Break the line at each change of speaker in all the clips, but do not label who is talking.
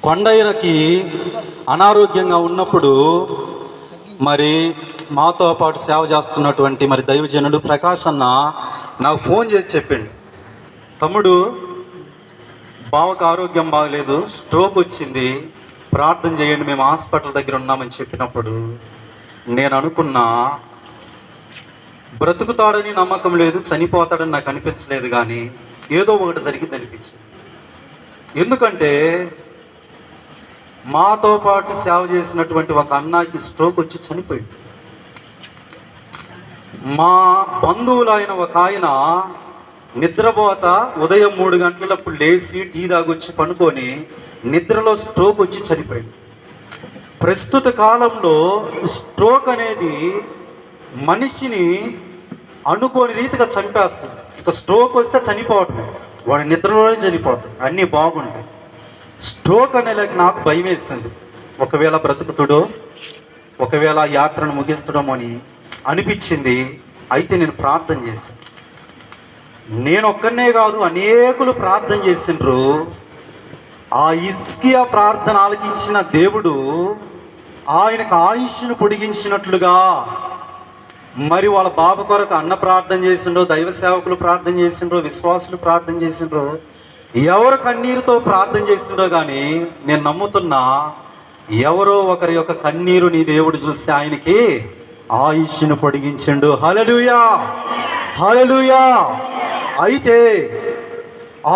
కొండయ్యకి అనారోగ్యంగా ఉన్నప్పుడు మరి మాతో పాటు సేవ చేస్తున్నటువంటి మరి దైవజనుడు ప్రకాష్ అన్న నాకు ఫోన్ చేసి చెప్పిండు, తమ్ముడు బావకు ఆరోగ్యం బాగలేదు, స్ట్రోక్ వచ్చింది, ప్రార్థన చేయండి, మేము హాస్పిటల్ దగ్గర ఉన్నామని చెప్పినప్పుడు నేను అనుకున్నా, బ్రతుకుతాడని నమ్మకం లేదు, చనిపోతాడని నాకు అనిపించలేదు, కానీ ఏదో ఒకటి జరిగింది అనిపించింది. ఎందుకంటే మాతో పాటు సేవ చేసినటువంటి ఒక అన్నకి స్ట్రోక్ వచ్చి చనిపోయింది. మా బంధువులైన ఒక ఆయన నిద్రపోత ఉదయం 3 గంటలప్పుడు లేచి టీ తాగొచ్చి పనుకొని నిద్రలో స్ట్రోక్ వచ్చి చనిపోయింది. ప్రస్తుత కాలంలో స్ట్రోక్ అనేది మనిషిని అనుకోని రీతిగా చంపేస్తుంది. ఒక స్ట్రోక్ వస్తే చనిపోవటం, వాడి నిద్రలోనే చనిపోతాడు, అన్నీ బాగుంటాయి. స్ట్రోక్ అనేలాకి నాకు భయం వేసింది, ఒకవేళ బ్రతుకుతుడో, ఒకవేళ యాత్రను ముగిస్తుడమో అని అనిపించింది. అయితే నేను ప్రార్థన చేశాను. నేను ఒక్కనే కాదు, అనేకులు ప్రార్థన చేసిండ్రు. ఆ హిజ్కియా ప్రార్థన ఆలకించిన దేవుడు ఆయనకు ఆయుష్ను పొడిగించినట్లుగా మరి వాళ్ళ బాబు కొరకు అన్న ప్రార్థన చేసిండ్రో, దైవ సేవకులు ప్రార్థన చేసిండ్రో, విశ్వాసులు ప్రార్థన చేసిండ్రో, ఎవరు కన్నీరుతో ప్రార్థన చేసిండ్రో, కానీ నేను నమ్ముతున్నా ఎవరో ఒకరి యొక్క కన్నీరు నీ దేవుడు చూసి ఆయనకి ఆయుష్ను పొడిగించిండు. హల్లెలూయా, హల్లెలూయా. అయితే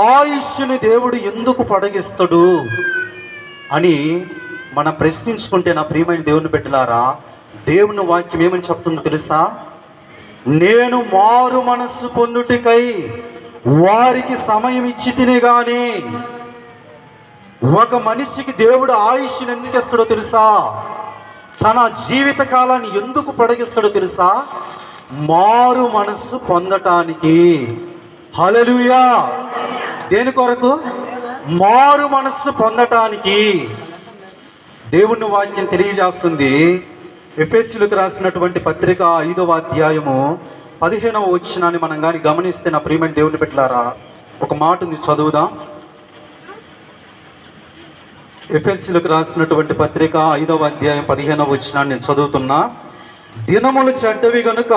ఆయుష్ని దేవుడు ఎందుకు పొడిగిస్తాడు అని మనం ప్రశ్నించుకుంటే, నా ప్రియమైన దేవుని బిడ్డలారా, దేవుని వాక్యం ఏమని చెప్తుందో తెలుసా? నేను మారు మనస్సు పొందుటకై వారికి సమయం ఇచ్చి తిని. గాని ఒక మనిషికి దేవుడు ఆయుష్ని ఎందుకు ఇస్తాడో తెలుసా? తన జీవిత కాలాన్ని ఎందుకు పొడిగిస్తాడో తెలుసా? మారు మనస్సు పొందటానికి. హల్లెలూయా. దేని కొరకు? మారు మనస్సు పొందటానికి. దేవుని వాక్యం తెలియజేస్తుంది. ఎఫెసీయులకు రాసినటువంటి పత్రిక 5వ అధ్యాయము 15వ వచనాన్ని మనం కానీ గమనిస్తే, నా ప్రియమైన దేవుని బిడ్డలారా, ఒక మాట ఉంది, చదువుదాం. ఎఫెసీయులకు రాసినటువంటి పత్రిక 5వ అధ్యాయం 15వ వచనాన్ని నేను చదువుతున్నా. దినములు చెడ్డవి గనుక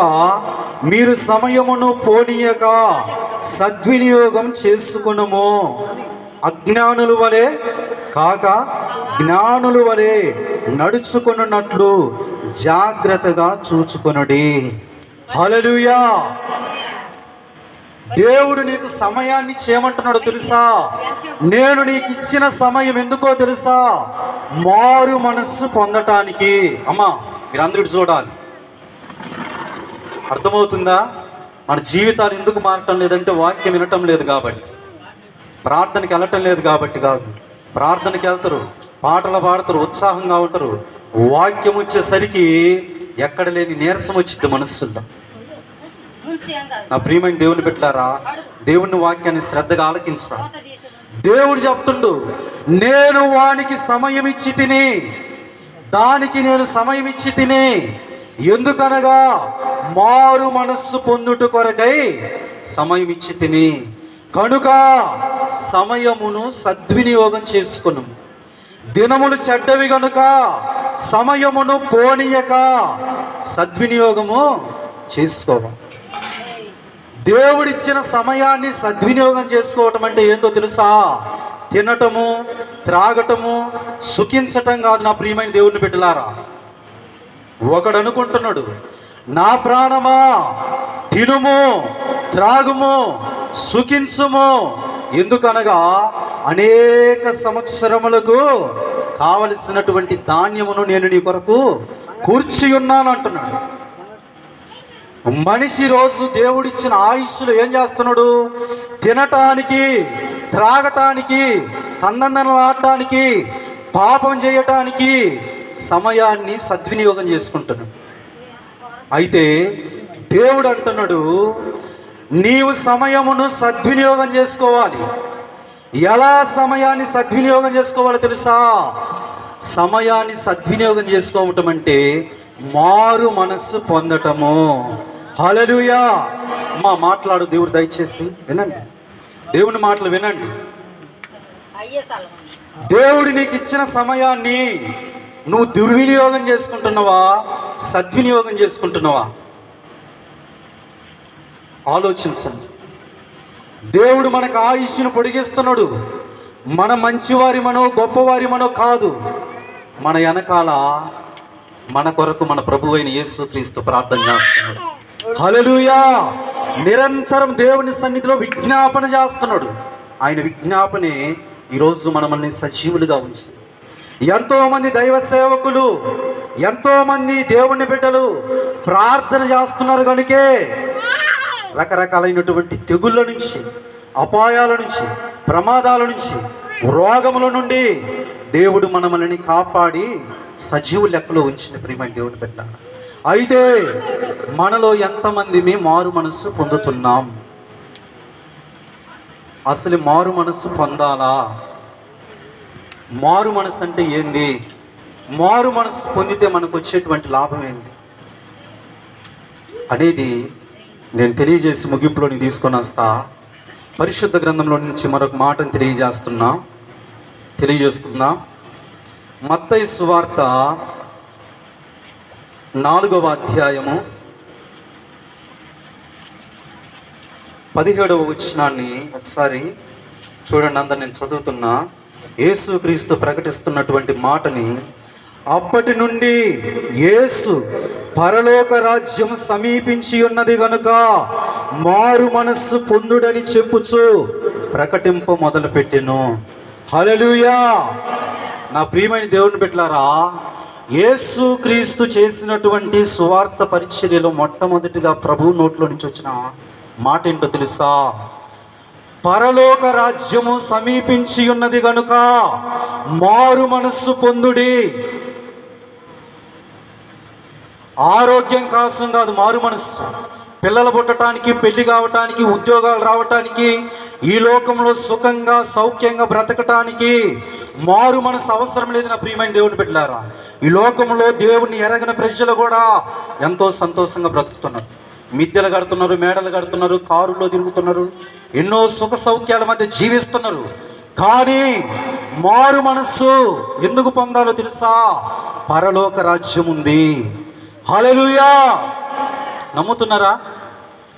మీరు సమయమును పోనీయక సద్వినియోగం చేసుకునుము. అజ్ఞానుల వలె కాక జ్ఞానుల వలె నడుచుకున్నట్లు జాగ్రత్తగా చూచుకొనుడి. హల్లెలూయా. దేవుడు నీకు సమయాన్ని చేయమంటున్నాడు తెలుసా? నేను నీకు ఇచ్చిన సమయం ఎందుకో తెలుసా? మారు మనస్సు పొందటానికి. అమ్మా, మీరందరూ చూడాలి, అర్థమవుతుందా? మన జీవితాలు ఎందుకు మారటం లేదంటే వాక్యం వినటం లేదు కాబట్టి, ప్రార్థనకి వెళ్ళటం లేదు కాబట్టి కాదు. ప్రార్థనకి వెళ్తారు, పాటలు పాడతారు, ఉత్సాహంగా ఉంటారు, వాక్యం వచ్చేసరికి ఎక్కడ లేని నీరసం వచ్చింది మనస్సులో. నా ప్రియమైన దేవుని బిడ్డలారా, దేవుని వాక్యాన్ని శ్రద్ధగా ఆలకించా. దేవుడు చెప్తుండు, నేను వానికి సమయం ఇచ్చి తిని, దానికి నేను సమయం ఇచ్చి తిని. ఎందుకనగా మారు మనస్సు పొందుట కొరకై సమయం ఇచ్చి తిని. కనుక సమయమును సద్వినియోగం చేసుకును. దినములు చెడ్డవి గనుక సమయమును పోనీయక సద్వినియోగము చేసుకోవాలి. దేవుడిచ్చిన సమయాన్ని సద్వినియోగం చేసుకోవటం అంటే ఏంటో తెలుసా? తినటము, త్రాగటము, సుఖించటం కాదు. నా ప్రియమైన దేవుని బిడ్డలారా, ఒకడు అనుకుంటున్నాడు, నా ప్రాణమా తినుము, త్రాగుము, సుఖించుము. ఎందుకనగా అనేక సంవత్సరములకు కావలసినటువంటి ధాన్యమును నేను నీ కొరకు కూర్చి ఉన్నాను అంటున్నాడు. మనిషి రోజు దేవుడిచ్చిన ఆయుష్లో ఏం చేస్తున్నాడు? తినటానికి, త్రాగటానికి, తన్ననలాడటానికి, పాపం చేయటానికి సమయాన్ని సద్వినియోగం చేసుకుంటున్నాడు. అయితే దేవుడు అంటున్నాడు, నీవు సమయమును సద్వినియోగం చేసుకోవాలి. ఎలా సమయాన్ని సద్వినియోగం చేసుకోవాలో తెలుసా? సమయాన్ని సద్వినియోగం చేసుకోవటం అంటే మారు మనస్సు పొందటము. హల్లెలూయా. మాట్లాడు దేవుడు, దయచేసి వినండి, దేవుని మాటలు వినండి. దేవుడు నీకు ఇచ్చిన సమయాన్ని నువ్వు దుర్వినియోగం చేసుకుంటున్నావా, సద్వినియోగం చేసుకుంటున్నావా? ఆలోచించండి. దేవుడు మనకు ఆయుష్ను పొడిగిస్తున్నాడు. మన మంచివారిమనో గొప్పవారిమనో కాదు, మన వెనకాల మన కొరకు మన ప్రభువు అయిన యేసుక్రీస్తు ప్రార్థన చేస్తున్నాడు. హల్లెలూయా! నిరంతరం దేవుని సన్నిధిలో విజ్ఞాపన చేస్తున్నాడు. ఆయన విజ్ఞాపనే ఈరోజు మనల్ని సజీవులుగా ఉంచి, ఎంతోమంది దైవ సేవకులు, ఎంతోమంది దేవుని బిడ్డలు ప్రార్థన చేస్తున్నారు కనుకే రకరకాలైనటువంటి తెగుళ్ళ నుంచి, అపాయాల నుంచి, ప్రమాదాల నుంచి, రోగముల నుండి దేవుడు మనల్ని కాపాడి సజీవు లెక్కలో ఉంచిన ప్రియమైన దేవుని బిడ్డ. అయితే మనలో ఎంతమంది మారు మనస్సు పొందుతున్నాం? అసలు మారు మనస్సు పొందాలా? మారు మనస్సు అంటే ఏంది? మారు మనస్సు పొందితే మనకు వచ్చేటువంటి లాభం ఏంది అనేది నేను తెలియజేసి ముగింపులోని తీసుకొని వస్తా. పరిశుద్ధ గ్రంథంలో నుంచి మరొక మాటను తెలియజేస్తున్నా. మత్తయి సువార్త 4వ అధ్యాయము 17వ వచనాన్ని ఒకసారి చూడండి. అందరు నేను చదువుతున్నా. యేసుక్రీస్తు ప్రకటిస్తున్నటువంటి మాటని, అప్పటి నుండి యేసు పరలోక రాజ్యం సమీపించి ఉన్నది గనుక మారు మనస్సు పొందుడని చెప్పుచు ప్రకటింప మొదలుపెట్టెను. హల్లెలూయా! నా ప్రియమైన దేవుని బిడ్డలారా, యేసుక్రీస్తు చేసినటువంటి సువార్త పరిచర్యలో మొట్టమొదటిగా ప్రభు నోట్లో నుంచి వచ్చిన మాట ఏంటో తెలుసా? పరలోక రాజ్యము సమీపించి ఉన్నది గనుక మారు మనస్సు పొందుడి. ఆరోగ్యం కోసం కాదు మారు మనస్సు. పిల్లలు పుట్టడానికి, పెళ్లి కావటానికి, ఉద్యోగాలు రావటానికి, ఈ లోకంలో సుఖంగా సౌఖ్యంగా బ్రతకటానికి మారు మనసు అవసరం లేదు నా ప్రియమైన దేవుని బిడ్డలారా. ఈ లోకంలో దేవుని ఎరగని ప్రజలు కూడా ఎంతో సంతోషంగా బ్రతుకుతున్నారు. మిద్దెలు కడుతున్నారు, మేడలు కడుతున్నారు, కారుల్లో తిరుగుతున్నారు, ఎన్నో సుఖ సౌఖ్యాల మధ్య జీవిస్తున్నారు. కానీ మారు మనస్సు ఎందుకు పొందాలో తెలుసా? పరలోక రాజ్యం ఉంది. హల్లెలూయా! నమ్ముతున్నారా?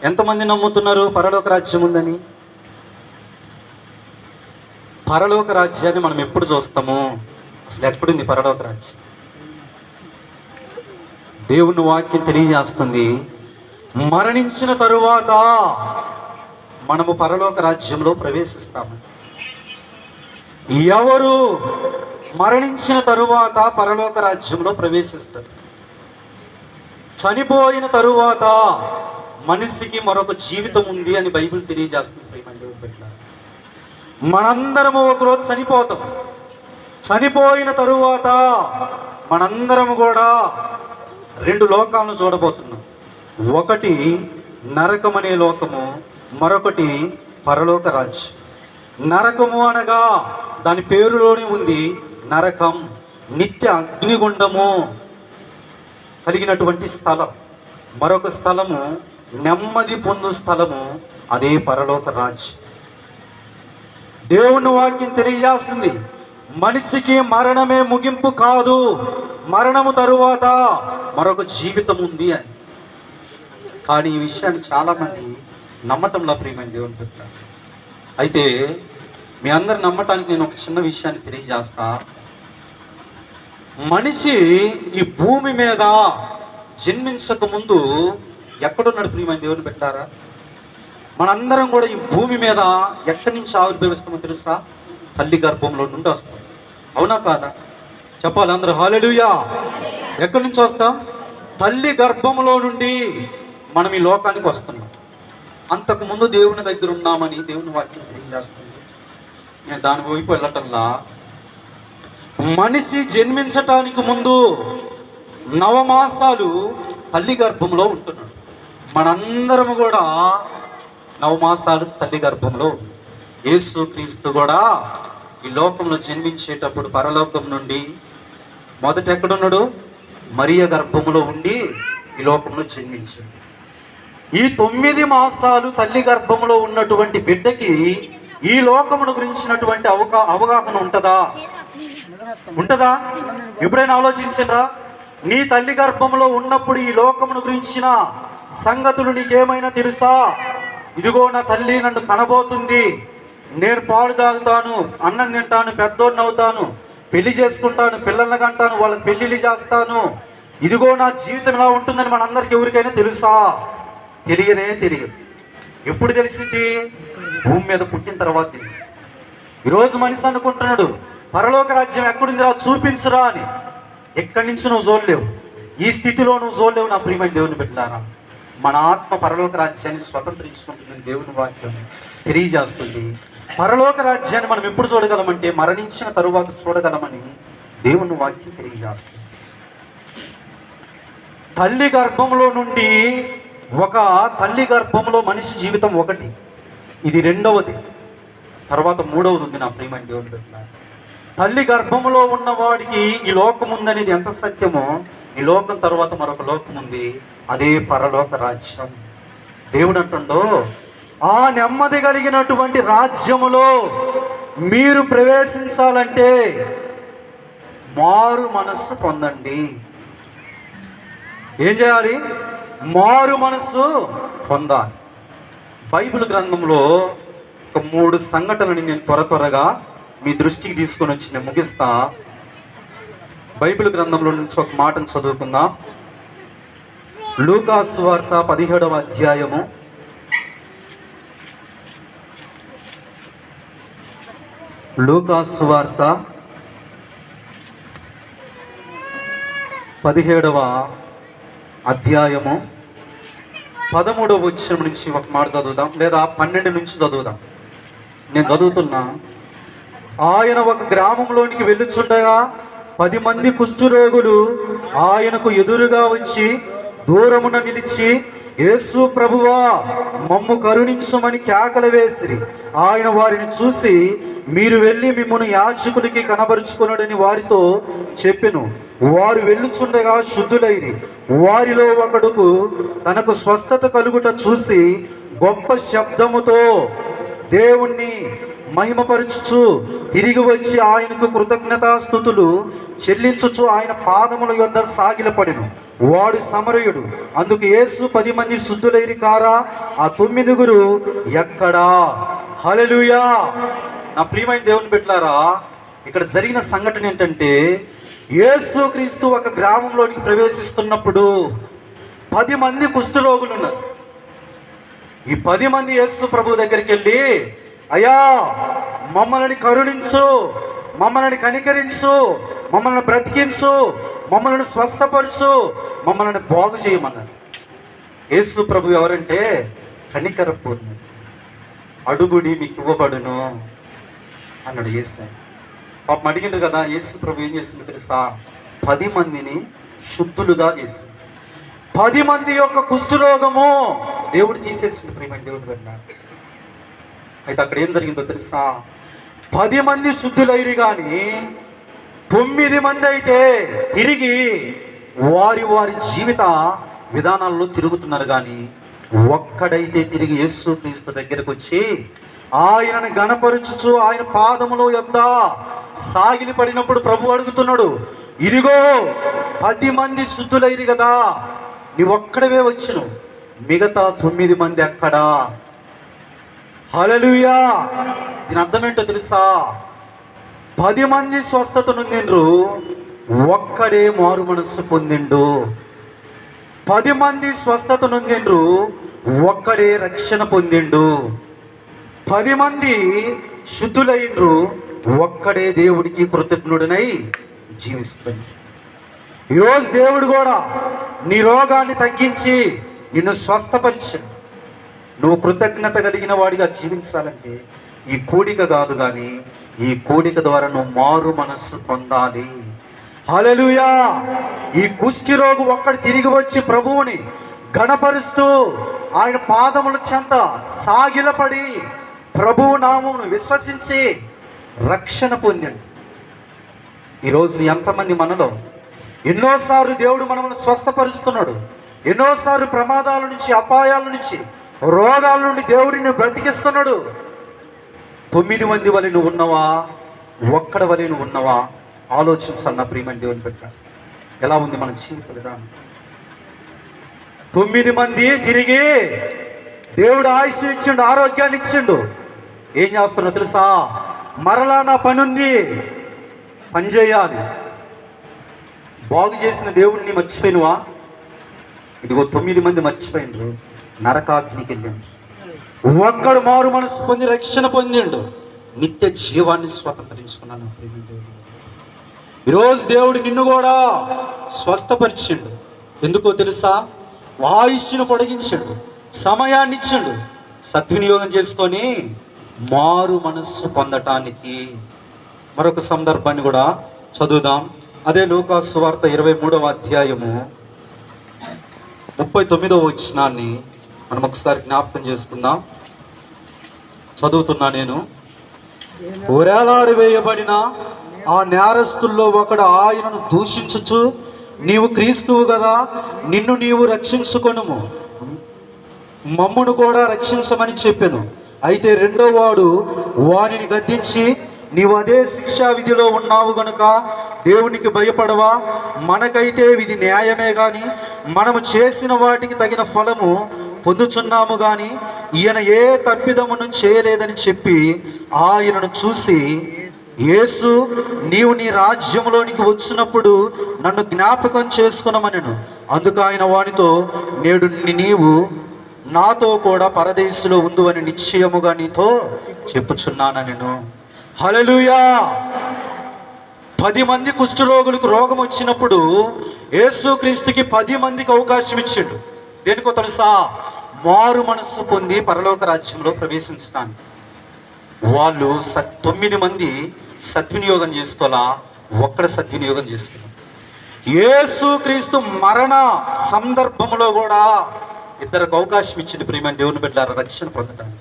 ఎంతమంది నమ్ముతున్నారు పరలోక రాజ్యం ఉందని? పరలోక రాజ్యాన్ని మనం ఎప్పుడు చూస్తాము? అసలు ఎక్కడుంది పరలోక రాజ్యం? దేవుని వాక్యం తెలియజేస్తుంది, మరణించిన తరువాత మనము పరలోక రాజ్యంలో ప్రవేశిస్తాము. ఎవరు మరణించిన తరువాత పరలోక రాజ్యంలో ప్రవేశిస్తారు? చనిపోయిన తరువాత మనిషికి మరొక జీవితం ఉంది అని బైబిల్ తెలియజేస్తుంది. ప్రియమైన దేవుని బిడ్డలారా, మనందరము ఒకరోజు చనిపోతాం. చనిపోయిన తరువాత మనందరము కూడా 2 లోకాలను చూడబోతున్నాం. ఒకటి నరకం అనే లోకము, మరొకటి పరలోక రాజ్యం. నరకము అనగా దాని పేరులోనే ఉంది, నరకం, నిత్య అగ్నిగుండము కలిగినటువంటి స్థలం. మరొక స్థలము నెమ్మది పొందు స్థలము, అదే పరలోక రాజ్యం. దేవుని వాక్యం తెలియజేస్తుంది, మనిషికి మరణమే ముగింపు కాదు, మరణము తరువాత మరొక జీవితం ఉంది అని. కానీ ఈ విషయాన్ని చాలామంది నమ్మటంలో ప్రియమైన దేవుని పెట్టారు. అయితే మీ అందరు నమ్మటానికి నేను ఒక చిన్న విషయాన్ని తెలియజేస్తా. మనిషి ఈ భూమి మీద జన్మించక ముందు ఎక్కడున్నాడు ప్రియమైన దేవుని పెట్టారా? మనందరం కూడా ఈ భూమి మీద ఎక్కడి నుంచి ఆవిర్భవిస్తామో తెలుసా? తల్లి గర్భంలో నుండి వస్తాం. అవునా కాదా? చెప్పాలి అందరూ హల్లెలూయా. ఎక్కడి నుంచి వస్తాం? తల్లి గర్భంలో నుండి మనం ఈ లోకానికి వస్తున్నాం. అంతకుముందు దేవుని దగ్గర ఉన్నామని దేవుని వాక్యం తెలియజేస్తుంది. నేను దాని వైపు వెళ్ళటంలా, మనిషి జన్మించటానికి ముందు 9 మాసాలు తల్లి గర్భంలో ఉంటున్నాడు. మనందరము కూడా 9 మాసాలు తల్లి గర్భంలో. యేసుక్రీస్తు కూడా ఈ లోకంలో జన్మించేటప్పుడు పరలోకం నుండి మొదట ఎక్కడున్నాడు? మరియ గర్భంలో ఉండి ఈ లోకంలో జన్మించాడు. ఈ 9 మాసాలు తల్లి గర్భంలో ఉన్నటువంటి బిడ్డకి ఈ లోకమును గురించినటువంటి అవగాహన ఉంటుందా? ఉంటుందా? ఎప్పుడైనా ఆలోచించరా? నీ తల్లి గర్భంలో ఉన్నప్పుడు ఈ లోకమును గురించిన సంగతులు నీకేమైనా తెలుసా? ఇదిగో నా తల్లి నన్ను కనబోతుంది, నేను పాలు తాగుతాను, అన్నం తింటాను, పెద్దోడిని అవుతాను, పెళ్లి చేసుకుంటాను, పిల్లల్ని కంటాను, వాళ్ళకి పెళ్లిళ్ళు చేస్తాను, ఇదిగో నా జీవితం ఇలా ఉంటుందని మనందరికి ఎవరికైనా తెలుసా? తెలియదు. ఎప్పుడు తెలిసింది? భూమి మీద పుట్టిన తర్వాత తెలిసి. ఈరోజు మనిషి అనుకుంటున్నాడు పరలోక రాజ్యం ఎక్కడుందిరా చూపించురా అని. ఎక్కడి నుంచి నువ్వు చూడలేవు, ఈ స్థితిలో నువ్వు చూడలేవు. నా ప్రియమైన దేవుని బిడ్డలారా, మన ఆత్మ పరలోక రాజ్యాన్ని స్వతంత్రించుకుంటుందని దేవుని వాక్యం తెలియజేస్తుంది. పరలోక రాజ్యాన్ని మనం ఎప్పుడు చూడగలమంటే మరణించిన తరువాత చూడగలమని దేవుని వాక్యం తెలియజేస్తుంది. తల్లి గర్భంలో నుండి తల్లి గర్భంలో మనిషి జీవితం ఒకటి, ఇది రెండవది, తర్వాత మూడవది ఉంది. నా ప్రియమైన దేవుని బిడ్డలారా, తల్లి గర్భంలో ఉన్నవాడికి ఈ లోకం ఉందనేది ఎంత సత్యమో, ఈ లోకం తర్వాత మరొక లోకం ఉంది, అదే పరలోక రాజ్యం. దేవుడు అంటుండో, ఆ నెమ్మది కలిగినటువంటి రాజ్యములో మీరు ప్రవేశించాలంటే మారు మనస్సు పొందండి. ఏం చేయాలి? మారు మనస్సు పొందాలి. బైబిల్ గ్రంథంలో ఒక 3 సంఘటనని నేను త్వరగా మీ దృష్టికి తీసుకొని వచ్చి నేను ముగిస్తా. బైబిల్ గ్రంథంలో నుంచి ఒక మాటను చదువుకుందాం. లూకా సువార్త 17వ అధ్యాయము 17వ అధ్యాయము 13వ వచనం నుంచి ఒక మాట చదువుదాం, లేదా 12 నుంచి చదువుదాం. నేను చదువుతున్నా. ఆయన ఒక గ్రామంలోనికి వెళ్ళుచుండగా 10 మంది కుష్ఠరోగులు ఆయనకు ఎదురుగా వచ్చి దూరమున నిలిచి, యేసు ప్రభువా మమ్ము కరుణించమని కేకలు వేసిరి. ఆయన వారిని చూసి, మీరు వెళ్ళి మిమ్మును యాజకుడికి కనబరుచుకొనుడని వారితో చెప్పెను. వారు వెళ్ళుచుండగా శుద్ధులైరి. వారిలో ఒకడుకు తనకు స్వస్థత కలుగుట చూసి గొప్ప శబ్దముతో దేవుణ్ణి మహిమపరచుచు తిరిగి వచ్చి ఆయనకు కృతజ్ఞతాస్తుతులు చెల్లించుచు ఆయన పాదముల యొద్ద సాగిలపడెను. వాడు సమరయుడు. అందుకు యేసు 10 మంది శుద్ధులైరి కారా? ఆ 9 ఎక్కడా? హల్లెలూయా. నా ప్రియమైన దేవుని బిడ్డలారా, ఇక్కడ జరిగిన సంఘటన ఏంటంటే, యేసు క్రీస్తు ఒక గ్రామంలోనికి ప్రవేశిస్తున్నప్పుడు 10 మంది కుష్ఠరోగులు ఉన్నారు. ఈ 10 మంది యేసు ప్రభు దగ్గరికి వెళ్ళి, అయ్యా మమ్మల్ని కరుణించు, మమ్మల్ని కనికరించు, మమ్మల్ని బ్రతికించు, మమ్మల్ని స్వస్థపరచు, మమ్మల్ని బాగు చేయమన్నారు. యేసు ప్రభు ఎవరంటే కనికరపూర్ణుడు. అడుగుడి మీకు ఇవ్వబడును అన్నాడు యేసు. పాపం అడిగిండ్రు కదా. యేసు ప్రభు ఏం చేస్తుంది తెలుసా? 10 మందిని శుద్ధులుగా చేసి 10 మంది యొక్క కుష్ఠరోగము దేవుడు తీసేసింది. ప్రియమైన దేవుడు విన్నారు. అయితే అక్కడ ఏం జరిగిందో తెలుసా? 10 మంది శుద్ధులైరు కానీ 9 మంది అయితే తిరిగి వారి జీవిత విధానాల్లో తిరుగుతున్నారు. కానీ ఒక్కడైతే తిరిగి యేసు క్రీస్తు దగ్గరకు వచ్చి ఆయనను గణపరుచుచు ఆయన పాదములో యొద్ద సాగిలి పడినప్పుడు ప్రభు అడుగుతున్నాడు, ఇదిగో 10 మంది శుద్ధులైరు కదా, నీ ఒక్కడవే వచ్చును, మిగతా 9 మంది ఎక్కడా? హల్లెలూయా. దీని అర్థం ఏంటో తెలుసా? 10 మంది స్వస్థత నొందిండ్రు, ఒక్కడే మారు మనస్సు పొందిండు. 10 మంది స్వస్థత నొందిండ్రు, ఒక్కడే రక్షణ పొందిండు. 10 మంది శుద్ధులైండ్రు, ఒక్కడే దేవుడికి కృతజ్ఞుడనై జీవిస్తుంది. ఈరోజు దేవుడు కూడా నీ రోగాన్ని తగ్గించి నిన్ను స్వస్థపరిచాడు. నువ్వు కృతజ్ఞత కలిగిన వాడిగా జీవించాలంటే ఈ కూడిక కాదు, కానీ ఈ కూడిక ద్వారా నువ్వు మారు మనస్సు పొందాలి. హల్లెలూయా. ఈ కుష్టి రోగు ఒక్కడు తిరిగి వచ్చి ప్రభువుని గణపరుస్తూ ఆయన పాదముల చెంత సాగిలపడి ప్రభువు నామమును విశ్వసించి రక్షణ పొందండి. ఈరోజు ఎంతమంది మనలో ఎన్నోసార్లు దేవుడు మనల్ని స్వస్థపరుస్తున్నాడు, ఎన్నోసార్లు ప్రమాదాల నుంచి, అపాయాల నుంచి, రోగాల నుండి దేవుడిని బ్రతికిస్తున్నాడు. 9 మంది వలె నువ్వు ఉన్నవా, ఒక్కడ వలె నువ్వు ఉన్నవా? ఆలోచించన్న ప్రియమైన దేవుని బిడ్డ, ఎలా ఉంది మన జీవిత విధానం? 9 మంది తిరిగి దేవుడు ఆయుష్ ఇచ్చిండు, ఆరోగ్యాన్ని ఇచ్చిండు. ఏం చేస్తున్నావు తెలుసా? మరలా నా పని ఉంది, పని చేయాలి. బాగు చేసిన దేవుడిని మర్చిపోయినవా? ఇదిగో 9 మంది మర్చిపోయినరు, నరకాగ్నికి వెళ్ళిండు. ఒక్కడు మారు మనసు పొంది రక్షణ పొందిండు, నిత్య జీవాన్ని స్వతంత్రించుకున్నాను. ఈరోజు దేవుడు నిన్ను కూడా స్వస్థపరిచిండు. ఎందుకో తెలుసా? ఆయుష్ను పొడిగించాడు, సమయాన్ని ఇచ్చిండు. సద్వినియోగం చేసుకొని మారు మనస్సు పొందటానికి. మరొక సందర్భాన్ని కూడా చదువుదాం. అదే లూకా సువార్త 23వ అధ్యాయము 39వ వచనాన్ని మనం ఒకసారి జ్ఞాపకం చేసుకుందాం. చదువుతున్నా నేను. వేలాడి వేయబడిన ఆ నేరస్తుల్లో ఒకడు ఆయనను దూషించుచు, నీవు క్రీస్తువు కదా, నిన్ను నీవు రక్షించుకొనుము, మమ్మును కూడా రక్షించమని చెప్పెను. అయితే రెండో వాడు వానిని గద్దించి, నీవు అదే శిక్షా విధిలో ఉన్నావు గనుక దేవునికి భయపడవా? మనకైతే విధి న్యాయమే గాని మనము చేసిన వాటికి తగిన ఫలము పొందుచున్నాము గాని ఈయన ఏ తప్పిదమును చేయలేదని చెప్పి ఆయనను చూసి, యేసు, నీవు నీ రాజ్యంలోనికి వచ్చినప్పుడు నన్ను జ్ఞాపకం చేసుకునమనెను. అందుకు ఆయన వానితో, నేడు నీవు నాతో కూడా పరదేశంలో ఉండు అని నిశ్చయముగా నీతో చెప్పుచున్నానెను. హల్లెలూయా. 10 మంది కుష్ఠరోగులకు రోగం వచ్చినప్పుడు యేసుక్రీస్తుకి 10 మందికి అవకాశం ఇచ్చాడు. దేనికో తెలుసా? మారు మనస్సు పొంది పరలోక రాజ్యంలో ప్రవేశించడానికి. వాళ్ళు 9 మంది సద్వినియోగం చేసుకోవాలా, ఒక్కడ సద్వినియోగం చేసుకున్నారు. యేసుక్రీస్తు మరణ సందర్భంలో కూడా 2 అవకాశం ఇచ్చింది ప్రియమైన దేవుని బిడ్డలారా రక్షణ పొందడానికి.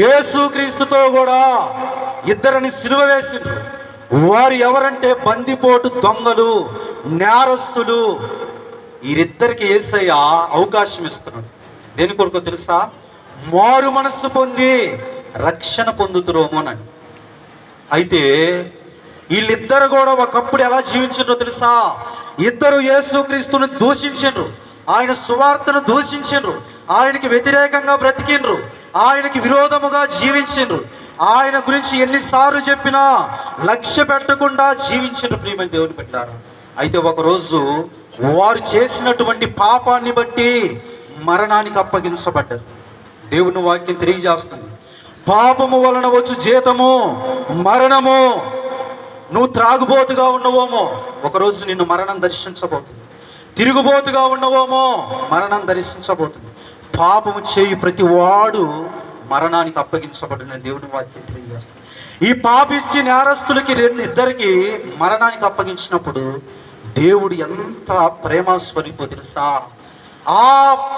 యేసుక్రీస్తుతో కూడా 2 సిలువ వేసిండ్రు. వారు ఎవరంటే బందిపోటు దొంగలు, నేరస్తులు. వీరిద్దరికి యేసయ్య అవకాశం ఇస్తున్నాడు. దేని కొరకు తెలుసా? మారు మనస్సు పొంది రక్షణ పొందుతురోమోనని. అయితే వీళ్ళిద్దరు కూడా ఒకప్పుడు ఎలా జీవించారో తెలుసా? ఇద్దరు యేసుక్రీస్తుని దూషించిండ్రు, ఆయన సువార్తను దూషించిండ్రు, ఆయనకి వ్యతిరేకంగా బ్రతికిండ్రు, ఆయనకి విరోధముగా జీవించిండ్రు. ఆయన గురించి ఎన్నిసార్లు చెప్పినా లక్ష్య పెట్టకుండా జీవించిండ్రు ప్రియమైన దేవుని పెట్టారు. అయితే ఒకరోజు వారు చేసినటువంటి పాపాన్ని బట్టి మరణానికి అప్పగించబడ్డారు. దేవుని వాక్యం తెలియజేస్తుంది, పాపము వలన వచ్చు జీతము మరణము. నువ్వు త్రాగుబోతుగా ఉన్నవేమో, ఒకరోజు నిన్ను మరణం దర్శించబోతుంది. తిరుగుబోతుగా ఉన్నవేమో, మరణం దర్శించబోతుంది. పాపము చేయి ప్రతి వాడు మరణానికి అప్పగించబడిన దేవుని వాక్యం తెలియజేస్తుంది. ఈ పాపిష్టి నేరస్తులకి ఇద్దరికి మరణానికి అప్పగించినప్పుడు దేవుడు ఎంత ప్రేమస్వరూపో తెలుసా? ఆ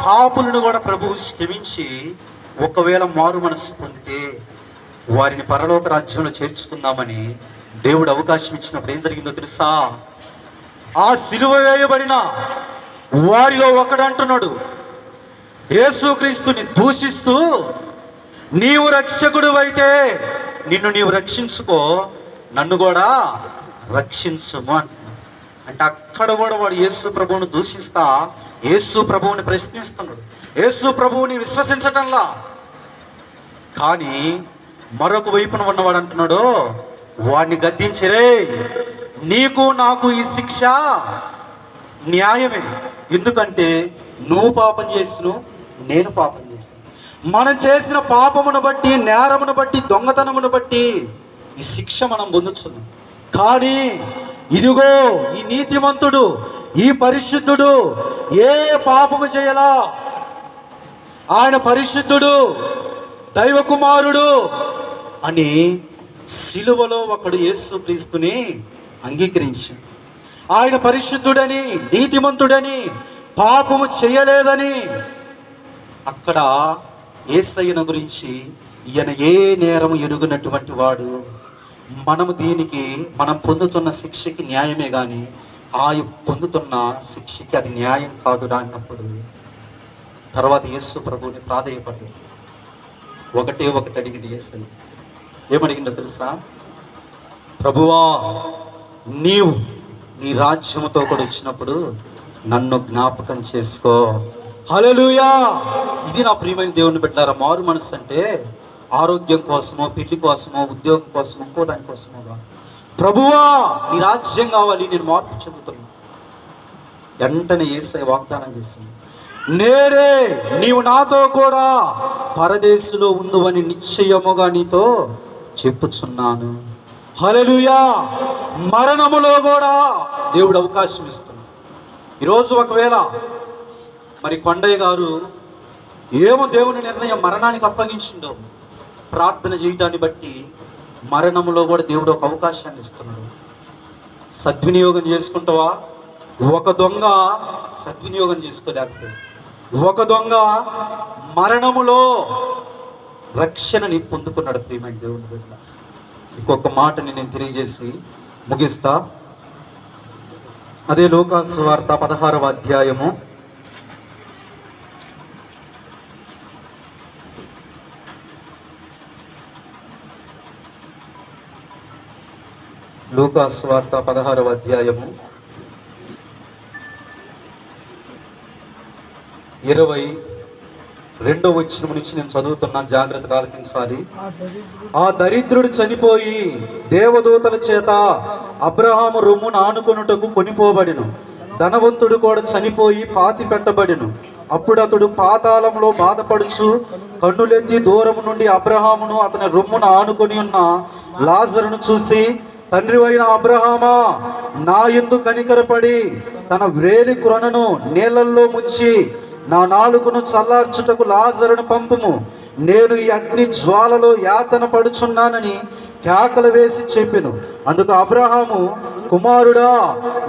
పాపులను కూడా ప్రభువు క్షమించి ఒకవేళ మారు మనస్సు పొందితే వారిని పరలోక రాజ్యంలో చేర్చుకుందామని దేవుడు అవకాశం ఇచ్చినప్పుడు ఏం జరిగిందో తెలుసా? ఆ సిలువ వేయబడిన వారిలో ఒకడు అంటున్నాడు, యేసుక్రీస్తుని దూషిస్తూ, నీవు రక్షకుడు అయితే నిన్ను నీవు రక్షించుకో, నన్ను కూడా రక్షించుము అంటున్నాడు. అంటే అక్కడ కూడా వాడు యేసు ప్రభువుని దూషిస్తా యేసు ప్రభువుని ప్రశ్నిస్తున్నాడు, యేసు ప్రభువుని విశ్వసించటంలా. కానీ మరొక వైపున ఉన్నవాడు అంటున్నాడు, వాడిని గద్దించిరే, నీకు నాకు ఈ శిక్ష న్యాయమే. ఎందుకంటే నువ్వు పాపం చేసిను, నేను పాపం చేశాను. మనం చేసిన పాపమును బట్టి, నేరమును బట్టి, దొంగతనమును బట్టి ఈ శిక్ష మనం పొందుతున్నాం. కానీ ఇదిగో ఈ నీతిమంతుడు, ఈ పరిశుద్ధుడు ఏ పాపము చేయలా, ఆయన పరిశుద్ధుడు, దైవ కుమారుడు అని సిలువలో ఒకడు యేసుక్రీస్తుని అంగీకరించాడు. ఆయన పరిశుద్ధుడని, నీతిమంతుడని, పాపము చేయలేదని. అక్కడ యేసయ్యను గురించి ఈయన ఏ నేరము ఎరుగినటువంటి వాడు, మనము దీనికి మనం పొందుతున్న శిక్షకి న్యాయమే కానీ ఆయన పొందుతున్న శిక్షకి అది న్యాయం కాదు అన్నప్పుడు తర్వాత యేసు ప్రభువుని ప్రాధేయపడ్డాడు. ఒకటే ఒకటి అడిగింది యేసయ్య. ఏమడిగిందో తెలుసా? ప్రభువా, నీవు నీ రాజ్యముతో కూడా వచ్చినప్పుడు నన్ను జ్ఞాపకం చేసుకో. హల్లెలూయా. ఇది నా ప్రియమైన దేవుని బిడ్డలారా, మారు మనసు అంటే ఆరోగ్యం కోసమో, పెళ్లి కోసమో, ఉద్యోగం కోసమో, ఇంకో దానికోసమో కాదు. ప్రభువా, నీ రాజ్యం కావాలి, నేను మార్పు చెందుతున్నా. వెంటనే యేసయ్య వాగ్దానం చేసింది, నేడే నీవు నాతో కూడా పరదేశులో ఉందువని నిశ్చయముగా నీతో చెప్పుచున్నాను. హల్లెలూయా. మరణములో కూడా దేవుడు అవకాశం ఇస్తున్నాడు. ఈరోజు ఒకవేళ మరి కొండయ్య గారు ఏమో దేవుని నిర్ణయం మరణానికి అప్పగించిండో, ప్రార్థన చేయటాన్ని బట్టి మరణములో కూడా దేవుడు ఒక అవకాశాన్ని ఇస్తున్నాడు. సద్వినియోగం చేసుకుంటావా? ఒక దొంగ సద్వినియోగం చేసుకోలేకపోయాడు. ఒక దొంగ మరణములో రక్షణని పొందుకున్నాడు. ప్రియమైన దేవుని బిడ్డ, ఇంకొక మాటని నేను తెలియజేసి ముగిస్తా. అదే లూకాసు వార్త 16వ అధ్యాయము 16వ అధ్యాయము 22వ వచనం నుంచి నేను చదువుతున్నాను, జాగ్రత్తగా ఆలకించాలి. ఆ దరిద్రుడు చనిపోయి దేవదూతల చేత అబ్రహాము రొమ్మును ఆనుకొనుటకు కొనిపోబడిను. ధనవంతుడు కూడా చనిపోయి పాతి పెట్టబడిను. అప్పుడు అతడు పాతాళంలో బాధపడుచు కన్నులెత్తి దూరము నుండి అబ్రహామును అతని రొమ్మును ఆనుకొని ఉన్న లాజరును చూసి, తండ్రి అయిన అబ్రహామా, నా యందు కనికరపడి తన వ్రేలి క్రొనను నీళ్లలో ముంచి నా నాలుకను చల్లార్చుటకు లాజరును పంపుము, నేను ఈ అగ్ని జ్వాలలో యాతన పడుచున్నానని కేకలు వేసి చెప్పెను. అందుకు అబ్రహాము, కుమారుడా,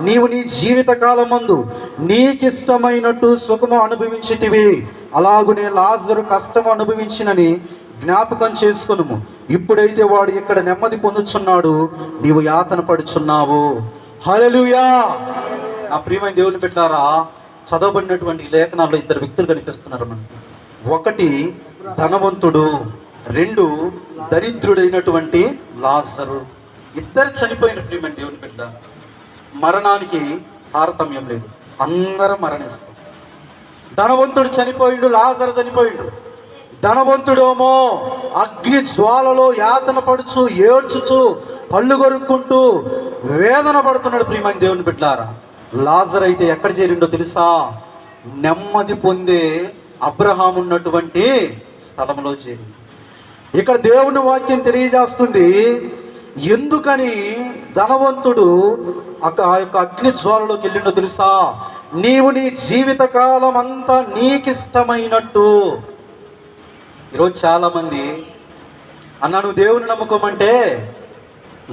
నీవు నీ జీవిత కాలమందు నీకిష్టమైనట్టు సుఖము అనుభవించితివి, అలాగునే లాజరు కష్టము అనుభవించినని జ్ఞాపకం చేసుకొనుము. ఇప్పుడైతే వాడు ఇక్కడ నెమ్మది పొందుచున్నాడు, నీవు యాతన పడుచున్నావు. హల్లెలూయా. నా ప్రియమైన దేవుని బిడ్డలారా, చదవబడినటువంటి లేఖనాల్లో ఇద్దరు వ్యక్తులు కనిపిస్తున్నారు మనకి. ఒకటి ధనవంతుడు, రెండు దరిద్రుడైనటువంటి లాజరు. ఇద్దరు చనిపోయిన ప్రియమైన దేవుని బిడ్డ. మరణానికి తారతమ్యం లేదు, అందరం మరణిస్తాం. ధనవంతుడు చనిపోయిండు, లాజరు చనిపోయిండు. ధనవంతుడేమో అగ్ని జ్వాలలో యాతన పడుచు ఏడ్చుచు పళ్ళు కొరుక్కుంటూ వేదన పడుతున్నాడు. ప్రియమైన దేవుని బిడ్డలారా, లాజరు అయితే ఎక్కడ చేరిండో తెలుసా? నెమ్మది పొందే అబ్రహాము ఉన్నటువంటి స్థలంలో చేరిండు. ఇక్కడ దేవుని వాక్యం తెలియజేస్తుంది, ఎందుకని ధనవంతుడు ఆ యొక్క అగ్ని జ్వాలలోకి వెళ్ళిండో తెలుసా? నీవు నీ జీవిత కాలం అంతా నీకిష్టమైనట్టు. ఈరోజు చాలామంది, అన్న నువ్వు దేవుని నమ్ముకోమంటే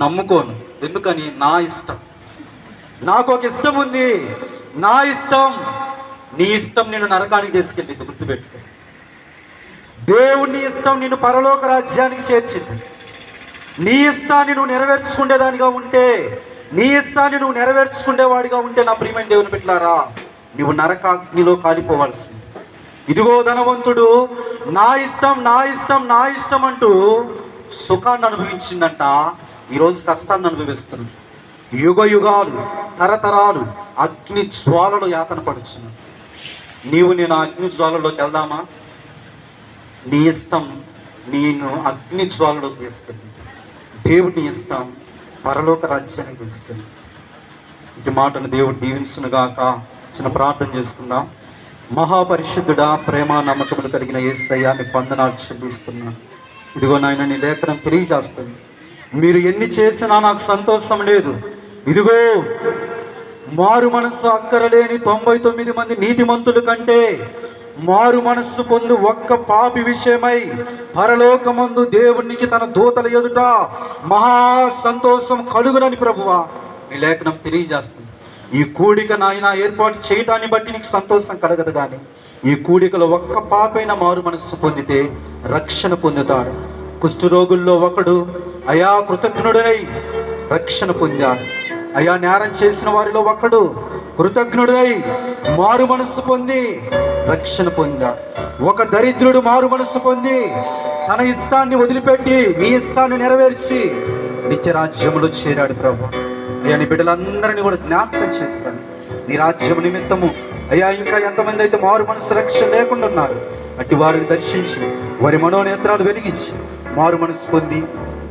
నమ్ముకోను. ఎందుకని? నా ఇష్టం, నాకు ఒక ఇష్టం ఉంది, నా ఇష్టం. నీ ఇష్టం నిన్ను నరకానికి తీసుకెళ్ళింది, గుర్తుపెట్టుకో. దేవుని ఇష్టం నిన్ను పరలోక రాజ్యానికి చేర్చింది. నీ ఇష్టాన్ని నువ్వు నెరవేర్చుకునేదానిగా ఉంటే, నీ ఇష్టాన్ని నువ్వు నెరవేర్చుకునేవాడిగా ఉంటే, నా ప్రియమైన దేవుని బిడ్డలారా, నువ్వు నరకాగ్నిలో కాలిపోవాల్సింది. ఇదిగో ధనవంతుడు నా ఇష్టం, నా ఇష్టం, నా ఇష్టం అంటూ సుఖాన్ని అనుభవించిందంట. ఈరోజు కష్టాన్ని అనుభవిస్తున్నాడు. యుగ యుగాలు, తరతరాలు అగ్ని జ్వాలలో యాతన పడుచున్నాడు. నీవు నేను ఆ అగ్ని జ్వాలలోకి వెళ్దామా? నీ ఇష్టం నేను అగ్ని జ్వాలలోకి తీసుకెళ్ళి, దేవుడిని ఇష్టం పరలోక రాజ్యానికి తీసుకెళ్ళి. ఇటు మాటను దేవుడు దీవించునుగాక. చిన్న ప్రార్థన చేసుకుందాం. మహాపరిశుద్ధుడా, ప్రేమ నమ్మకములు కలిగిన యేసయ్యా, నీ వందనాలు చెల్లిస్తున్నాను. ఇదిగో నాయన, నీ లేఖనం తెలియజేస్తుంది, మీరు ఎన్ని చేసినా నాకు సంతోషం లేదు. ఇదిగో మారు మనస్సు అక్కరలేని 99 మంది నీతిమంతుల కంటే మారు మనస్సు పొందు ఒక్క పాపి విషయమై పరలోకమందు దేవునికి తన దూతల ఎదుట మహా సంతోషం కలుగునని ప్రభువా నీ లేఖనం తెలియజేస్తుంది. ఈ కూడిక నాయన ఏర్పాటు చేయటాన్ని బట్టి నీకు సంతోషం కలగదు, కానీ ఈ కూడికలో ఒక్క పాపైన మారు మనస్సు పొందితే రక్షణ పొందుతాడు. కుష్ఠరోగుల్లో ఒకడు అయా కృతజ్ఞుడై రక్షణ పొందాడు. అయా నేరం చేసిన వారిలో ఒకడు కృతజ్ఞుడై మారు మనస్సు పొంది రక్షణ పొందాడు. ఒక దరిద్రుడు మారు మనస్సు పొంది తన ఇష్టాన్ని వదిలిపెట్టి నీ ఇష్టాన్ని నెరవేర్చి నిత్య రాజ్యములో చేరాడు ప్రభు. అయ్యా నీ బిడ్డలందరినీ కూడా జ్ఞాపకం చేస్తాను నీ రాజ్యము నిమిత్తము. అయ్యా ఇంకా ఎంతమంది అయితే మారు మనసు రక్షణ లేకుండా ఉన్నారు, అట్టి వారిని దర్శించి వారి మనోనేత్రాలు వెలిగించి మారు మనసు పొంది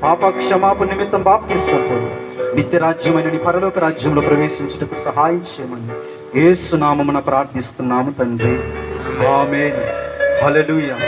పాప క్షమాపణ నిమిత్తం బాప్తిస్వం పొంది నిత్య రాజ్యమైన నీ పరలోక రాజ్యంలో ప్రవేశించుటకు సహాయం చేయమని యేసు నామమున ప్రార్థిస్తున్నాము తండ్రి. ఆమేన్. హల్లెలూయా.